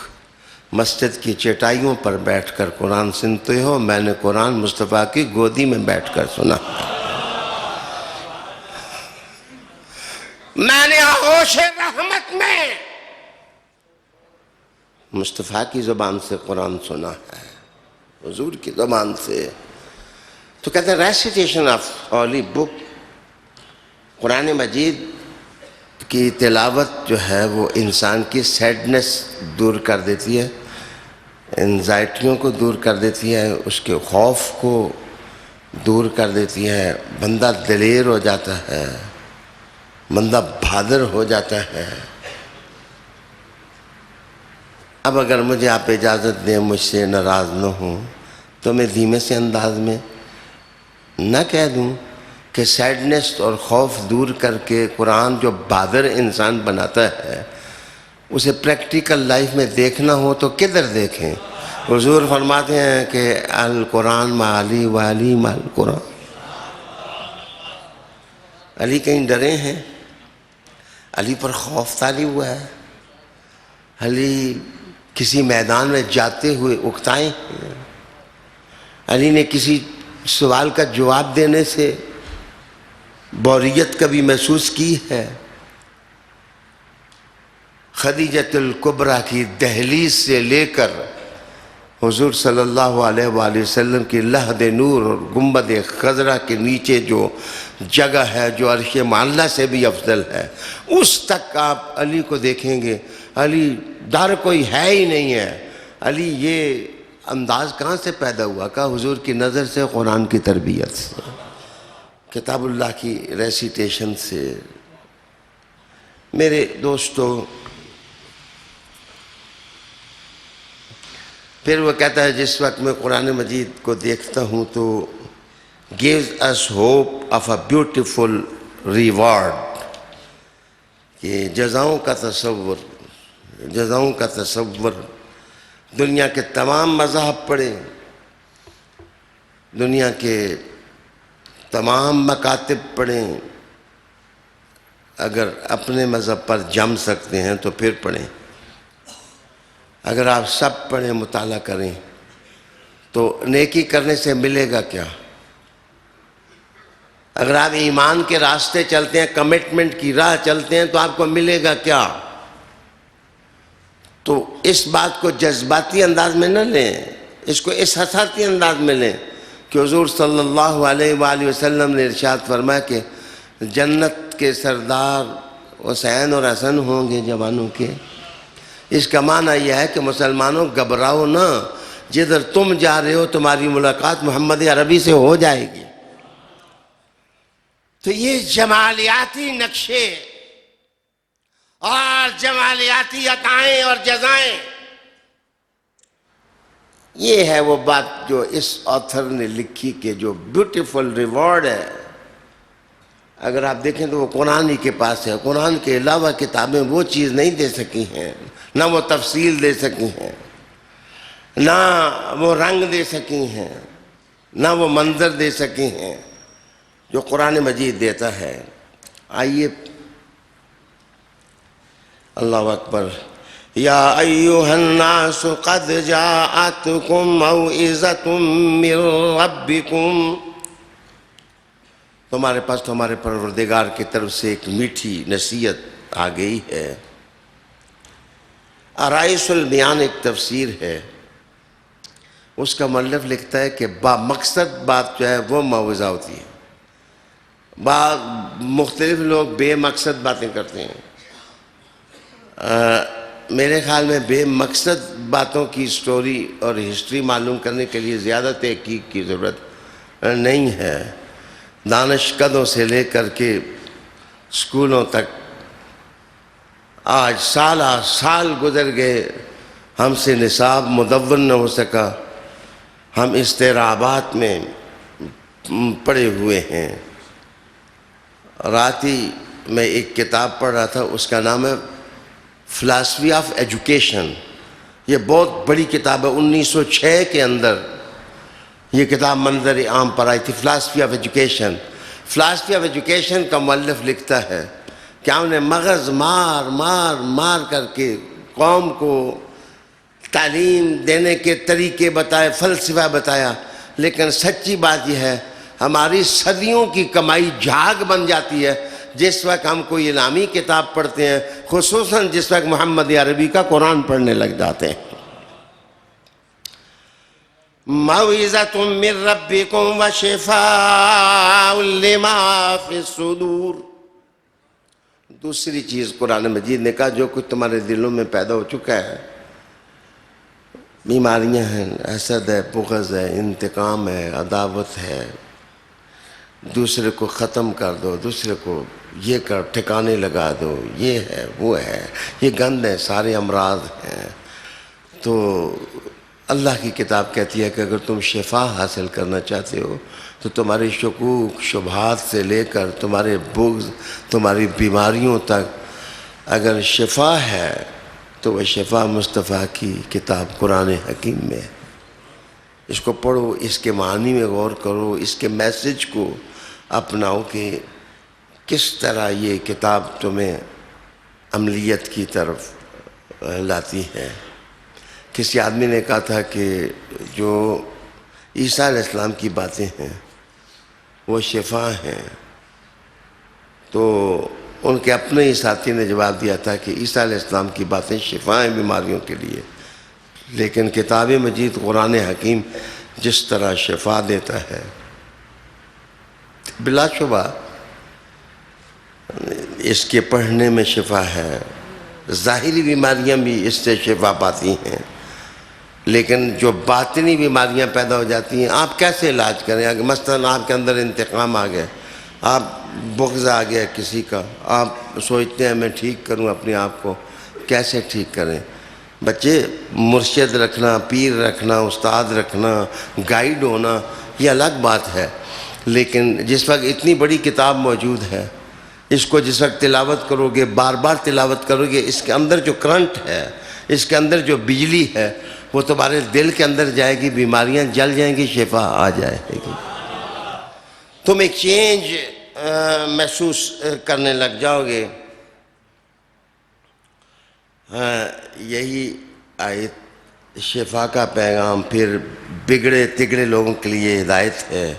S2: مسجد کی چٹائیوں پر بیٹھ کر قرآن سنتے ہو، میں نے قرآن مصطفیٰ کی گودی میں بیٹھ کر سنا. میں نے آغوش رحمت میں مصطفیٰ کی زبان سے قرآن سنا ہے، حضور کی زبان سے. تو کہتے ہیں ریسیٹیشن آف ہولی بک، قرآن مجید کی تلاوت جو ہے وہ انسان کی سیڈنس دور کر دیتی ہے، انزائٹیوں کو دور کر دیتی ہے، اس کے خوف کو دور کر دیتی ہے. بندہ دلیر ہو جاتا ہے، بندہ بہادر ہو جاتا ہے. اب اگر مجھے آپ اجازت دیں، مجھ سے ناراض نہ ہوں، تو میں دھیمے سے انداز میں نہ کہہ دوں کہ سیڈنس اور خوف دور کر کے قرآن جو بہادر انسان بناتا ہے، اسے پریکٹیکل لائف میں دیکھنا ہو تو کدھر دیکھیں؟ حضور فرماتے ہیں کہ القرآن مع علی و علی مع القرآن. علی کہیں ڈرے ہیں؟ علی پر خوف طاری ہوا ہے؟ علی کسی میدان میں جاتے ہوئے اکتائے ہیں؟ علی نے کسی سوال کا جواب دینے سے بوریت کبھی محسوس کی ہے؟ خدیجۃ الکبریٰ کی دہلیز سے لے کر حضور صلی اللہ علیہ وآلہ وسلم کی لحد نور اور گنبد خضرا کے نیچے جو جگہ ہے جو عرش معلیٰ سے بھی افضل ہے، اس تک آپ علی کو دیکھیں گے. علی ڈر کوئی ہے ہی نہیں ہے. علی یہ انداز کہاں سے پیدا ہوا؟ کہا حضور کی نظر سے، قرآن کی تربیت سے، کتاب اللہ کی ریسیٹیشن سے۔ میرے دوستو، پھر وہ کہتا ہے جس وقت میں قرآن مجید کو دیکھتا ہوں تو gives us hope of a beautiful reward، کہ جزاؤں کا تصور دنیا کے تمام مذاہب پڑھیں، دنیا کے تمام مکاتب پڑھیں، اگر اپنے مذہب پر جم سکتے ہیں تو پھر پڑھیں، اگر آپ سب پڑھیں، مطالعہ کریں تو نیکی کرنے سے ملے گا کیا؟ اگر آپ ایمان کے راستے چلتے ہیں، کمٹمنٹ کی راہ چلتے ہیں تو آپ کو ملے گا کیا؟ تو اس بات کو جذباتی انداز میں نہ لیں، اس کو احساساتی انداز میں لیں کہ حضور صلی اللہ علیہ وآلہ وسلم نے ارشاد فرمایا کہ جنت کے سردار حسین اور حسن ہوں گے جوانوں کے۔ اس کا معنی یہ ہے کہ مسلمانوں گھبراؤ نہ، جدھر تم جا رہے ہو تمہاری ملاقات محمد عربی سے ہو جائے گی۔ تو یہ جمالیاتی نقشے اور جمالیاتی عطائیں اور جزائیں، یہ ہے وہ بات جو اس آتھر نے لکھی کہ جو بیوٹیفل ریوارڈ ہے، اگر آپ دیکھیں تو وہ قرآن ہی کے پاس ہے۔ قرآن کے علاوہ کتابیں وہ چیز نہیں دے سکی ہیں، نہ وہ تفصیل دے سکی ہیں، نہ وہ رنگ دے سکی ہیں، نہ وہ منظر دے سکی ہیں جو قرآن مجید دیتا ہے۔ آئیے، اللہ اکبر۔ یا ایھا الناس قد جاءتکم موعظۃ من ربکم، تمہارے پاس تمہارے پروردگار کی طرف سے ایک میٹھی نصیحت آ گئی ہے۔ آرائس البیان ایک تفسیر ہے، اس کا مؤلف لکھتا ہے کہ با مقصد بات جو ہے وہ موعظہ ہوتی ہے۔ مختلف لوگ بے مقصد باتیں کرتے ہیں، میرے خیال میں بے مقصد باتوں کی سٹوری اور ہسٹری معلوم کرنے کے لیے زیادہ تحقیق کی ضرورت نہیں ہے۔ دانشکدوں سے لے کر کے اسکولوں تک آج سالہ سال گزر گئے، ہم سے نصاب مدون نہ ہو سکا، ہم استعرابات میں پڑے ہوئے ہیں۔ رات ہی میں ایک کتاب پڑھ رہا تھا، اس کا نام ہے فلاسفی آف ایجوکیشن۔ یہ بہت بڑی کتاب ہے، 1906 کے اندر یہ کتاب منظر عام پر آئی تھی، philosophy of education. Philosophy of education کا مؤلف لکھتا ہے کہ ہم نے مغز مار مار مار کر کے قوم کو تعلیم دینے کے طریقے بتائے، فلسفہ بتایا، لیکن سچی بات یہ ہے ہماری صدیوں کی کمائی جھاگ بن جاتی ہے جس وقت ہم کوئی علمی کتاب پڑھتے ہیں، خصوصاً جس وقت محمد عربی کا قرآن پڑھنے لگ جاتے ہیں۔ موعظۃ من ربکم وشفاء لما فی الصدور۔ دوسری چیز قرآن مجید نے کہا جو کچھ تمہارے دلوں میں پیدا ہو چکا ہے، بیماریاں ہیں، حسد ہے، بغض ہے، انتقام ہے، عداوت ہے، دوسرے کو ختم کر دو، دوسرے کو یہ کر ٹھکانے لگا دو، یہ ہے وہ ہے، یہ گند ہے، سارے امراض ہیں۔ تو اللہ کی کتاب کہتی ہے کہ اگر تم شفا حاصل کرنا چاہتے ہو تو تمہارے شکوک شبہات سے لے کر تمہارے بغض، تمہاری بیماریوں تک اگر شفا ہے تو وہ شفا مصطفیٰ کی کتاب قرآن حکیم میں ہے۔ اس کو پڑھو، اس کے معنی میں غور کرو، اس کے میسج کو اپناؤ کہ کس طرح یہ کتاب تمہیں عملیت کی طرف لاتی ہے۔ کسی آدمی نے کہا تھا کہ جو عیسیٰ علیہ السلام کی باتیں ہیں وہ شفا ہیں، تو ان کے اپنے ہی ساتھی نے جواب دیا تھا کہ عیسیٰ علیہ السلام کی باتیں شفا ہیں بیماریوں کے لیے، لیکن کتاب مجید قرآن حکیم جس طرح شفا دیتا ہے، بلا شبہ اس کے پڑھنے میں شفا ہے، ظاہری بیماریاں بھی اس سے شفا پاتی ہیں، لیکن جو باطنی بیماریاں پیدا ہو جاتی ہیں آپ کیسے علاج کریں؟ اگر مثلاً آپ کے اندر انتقام آ گیا، آپ بغض آ گیا کسی کا، آپ سوچتے ہیں میں ٹھیک کروں اپنے آپ کو، کیسے ٹھیک کریں؟ بچے، مرشد رکھنا، پیر رکھنا، استاد رکھنا، گائیڈ ہونا یہ الگ بات ہے، لیکن جس وقت اتنی بڑی کتاب موجود ہے، اس کو جس وقت تلاوت کرو گے، بار بار تلاوت کرو گے، اس کے اندر جو کرنٹ ہے، اس کے اندر جو بجلی ہے وہ تمہارے دل کے اندر جائے گی، بیماریاں جل جائیں گی، شفا آ جائے گی، تم ایک چینج محسوس کرنے لگ جاؤ گے۔ یہی آیت شفا کا پیغام پھر بگڑے تگڑے لوگوں کے لیے ہدایت ہے،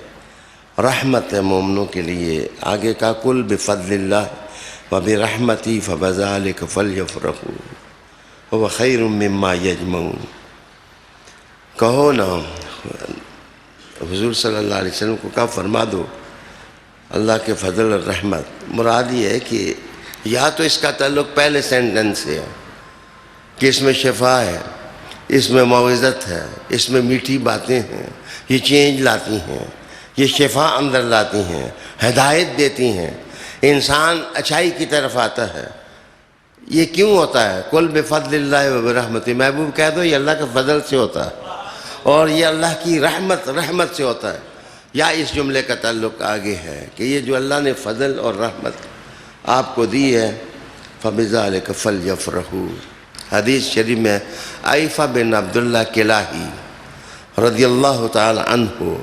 S2: رحمت ہے مومنوں کے لیے۔ آگے کا کل بفضل اللہ وبرحمتی فبذلک فلیفرحوا هو خیر مما یجمعون۔ کہو نا، حضور صلی اللہ علیہ وسلم کو کہا فرما دو اللہ کے فضل اور رحمت، مراد یہ ہے کہ یا تو اس کا تعلق پہلے سینٹنس سے ہے کہ اس میں شفا ہے، اس میں موعظت ہے، اس میں میٹھی باتیں ہیں، یہ چینج لاتی ہیں، یہ شفا اندر لاتی ہیں، ہدایت دیتی ہیں، انسان اچھائی کی طرف آتا ہے۔ یہ کیوں ہوتا ہے؟ قل بفضل اللہ وبرحمتہ، محبوب کہہ دو یہ اللہ کے فضل سے ہوتا ہے اور یہ اللہ کی رحمت سے ہوتا ہے، یا اس جملے کا تعلق آگے ہے کہ یہ جو اللہ نے فضل اور رحمت آپ کو دی ہے فبذلک فلیفرحوا۔ حدیث شریف میں عیفہ بن عبداللہ کلاہی رضی اللہ تعالی عنہ،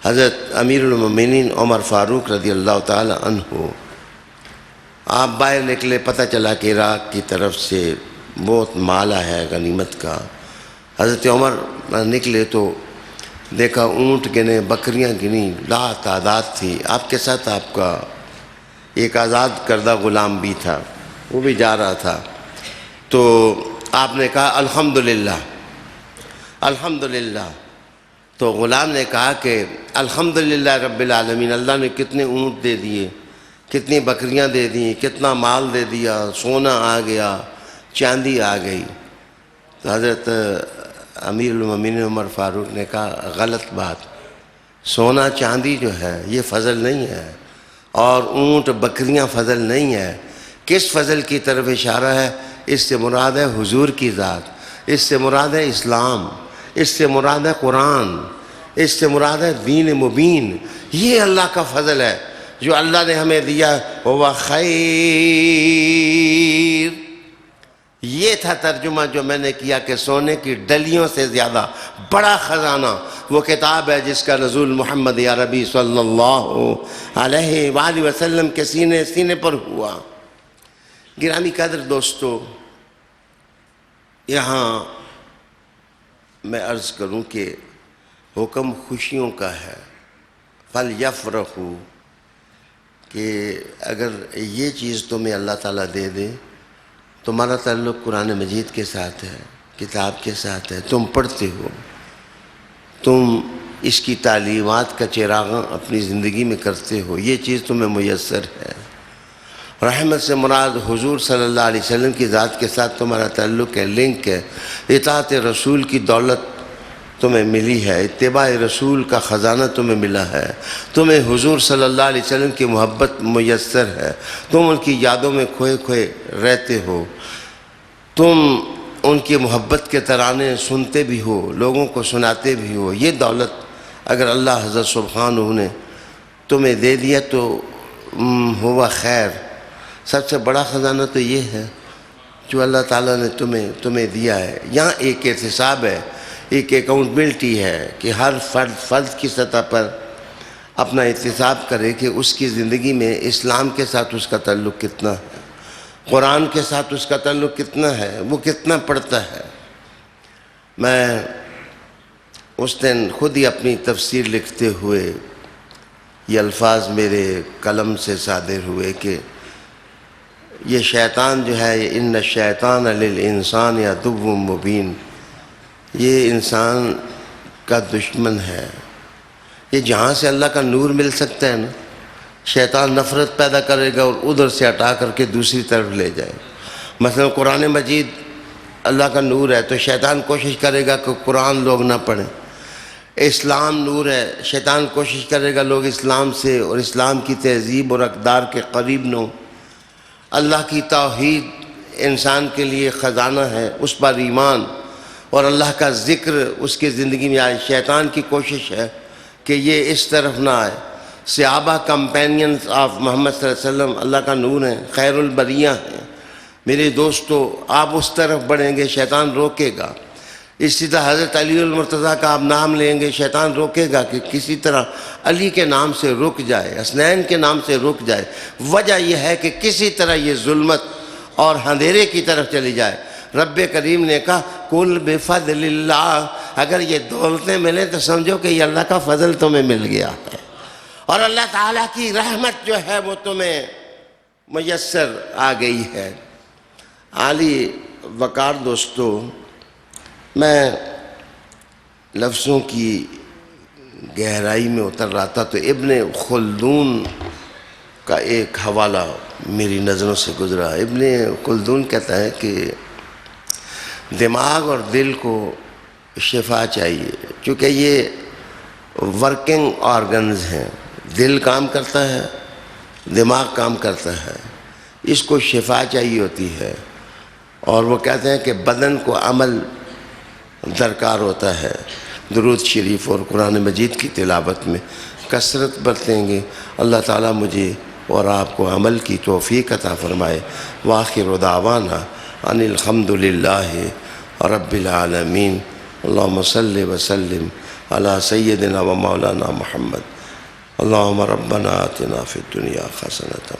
S2: حضرت امیر المومنین عمر فاروق رضی اللہ تعالی عنہ، آپ باہر نکلے، پتہ چلا کہ عراق کی طرف سے بہت مال ہے غنیمت کا۔ حضرت عمر نکلے تو دیکھا اونٹ گنے، بکریاں گنی، لا تعداد تھی۔ آپ کے ساتھ آپ کا ایک آزاد کردہ غلام بھی تھا، وہ بھی جا رہا تھا، تو آپ نے کہا الحمدللہ الحمدللہ، تو غلام نے کہا کہ الحمدللہ رب العالمین، اللہ نے کتنے اونٹ دے دیے، کتنی بکریاں دے دیں، کتنا مال دے دیا، سونا آ گیا، چاندی آ گئی۔ تو حضرت امیر المومنین عمر فاروق نے کہا غلط بات، سونا چاندی جو ہے یہ فضل نہیں ہے، اور اونٹ بکریاں فضل نہیں ہے۔ کس فضل کی طرف اشارہ ہے؟ اس سے مراد ہے حضور کی ذات، اس سے مراد ہے اسلام، اس سے مراد ہے قرآن، اس سے مراد ہے دین مبین۔ یہ اللہ کا فضل ہے جو اللہ نے ہمیں دیا، وہ خیر۔ یہ تھا ترجمہ جو میں نے کیا کہ سونے کی ڈلیوں سے زیادہ بڑا خزانہ وہ کتاب ہے جس کا نزول محمد عربی صلی اللہ علیہ وآلہ وسلم کے سینے پر ہوا۔ گرامی قدر دوستو، یہاں میں عرض کروں کہ حکم خوشیوں کا ہے، فَلْيَفْرَحُوا، کہ اگر یہ چیز تمہیں اللہ تعالیٰ دے دے، تمہارا تعلق قرآن مجید کے ساتھ ہے، کتاب کے ساتھ ہے، تم پڑھتے ہو، تم اس کی تعلیمات کا چراغاں اپنی زندگی میں کرتے ہو، یہ چیز تمہیں میسر ہے۔ رحمت سے مراد حضور صلی اللہ علیہ وسلم کی ذات کے ساتھ تمہارا تعلق ہے، لنک ہے، اطاعت رسول کی دولت تمہیں ملی ہے، اتباع رسول کا خزانہ تمہیں ملا ہے، تمہیں حضور صلی اللہ علیہ وسلم کی محبت میسر ہے، تم ان کی یادوں میں کھوئے کھوئے رہتے ہو، تم ان کی محبت کے ترانے سنتے بھی ہو، لوگوں کو سناتے بھی ہو۔ یہ دولت اگر اللہ حضرت سبحانہ نے تمہیں دے دیا تو ہوا خیر۔ سب سے بڑا خزانہ تو یہ ہے جو اللہ تعالیٰ نے تمہیں دیا ہے۔ یہاں ایک احتساب ہے، ایک اکاؤنٹبلٹی ہے کہ ہر فرد کی سطح پر اپنا احتساب کرے کہ اس کی زندگی میں اسلام کے ساتھ اس کا تعلق کتنا ہے، قرآن کے ساتھ اس کا تعلق کتنا ہے، وہ کتنا پڑھتا ہے۔ میں اس دن خود ہی اپنی تفسیر لکھتے ہوئے یہ الفاظ میرے قلم سے صادر ہوئے کہ یہ شیطان جو ہے، ان الشیطان للانسان عدو مبین، یہ انسان کا دشمن ہے۔ یہ جہاں سے اللہ کا نور مل سکتا ہے نا، شیطان نفرت پیدا کرے گا اور ادھر سے ہٹا کر کے دوسری طرف لے جائے۔ مثلا قرآن مجید اللہ کا نور ہے تو شیطان کوشش کرے گا کہ قرآن لوگ نہ پڑھیں. اسلام نور ہے، شیطان کوشش کرے گا لوگ اسلام سے اور اسلام کی تہذیب اور اقدار کے قریب نہ ہوں. اللہ کی توحید انسان کے لیے خزانہ ہے، اس پر ایمان اور اللہ کا ذکر اس کی زندگی میں آئے. شیطان کی کوشش ہے کہ یہ اس طرف نہ آئے. صحابہ کمپینینز آف محمد صلی اللہ علیہ وسلم اللہ کا نور ہیں، خیر البریہ ہیں. میرے دوستو، آپ اس طرف بڑھیں گے شیطان روکے گا. اسی طرح حضرت علی المرتضیٰ کا آپ نام لیں گے، شیطان روکے گا کہ کسی طرح علی کے نام سے رک جائے، حسنین کے نام سے رک جائے. وجہ یہ ہے کہ کسی طرح یہ ظلمت اور اندھیرے کی طرف چلی جائے. رب کریم نے کہا کل بفضل اللہ، اگر یہ دولتیں ملیں تو سمجھو کہ یہ اللہ کا فضل تمہیں مل گیا ہے، اور اللہ تعالیٰ کی رحمت جو ہے وہ تمہیں میسر آ گئی ہے. عالی وقار دوستو، میں لفظوں کی گہرائی میں اتر رہا تھا تو ابن خلدون کا ایک حوالہ میری نظروں سے گزرا. ابن خلدون کہتا ہے کہ دماغ اور دل کو شفا چاہیے، چونکہ یہ ورکنگ آرگنز ہیں. دل کام کرتا ہے، دماغ کام کرتا ہے، اس کو شفا چاہیے ہوتی ہے. اور وہ کہتے ہیں کہ بدن کو عمل درکار ہوتا ہے. درود شریف اور قرآن مجید کی تلاوت میں کثرت برتیں گے. اللہ تعالیٰ مجھے اور آپ کو عمل کی توفیق عطا فرمائے. وآخر دعوانا ان الحمد للہ رب العالمین. اللہم صلی وسلم علی سیدنا و مولانا محمد. اللہم ربنا آتنا فی الدنیا حسنۃ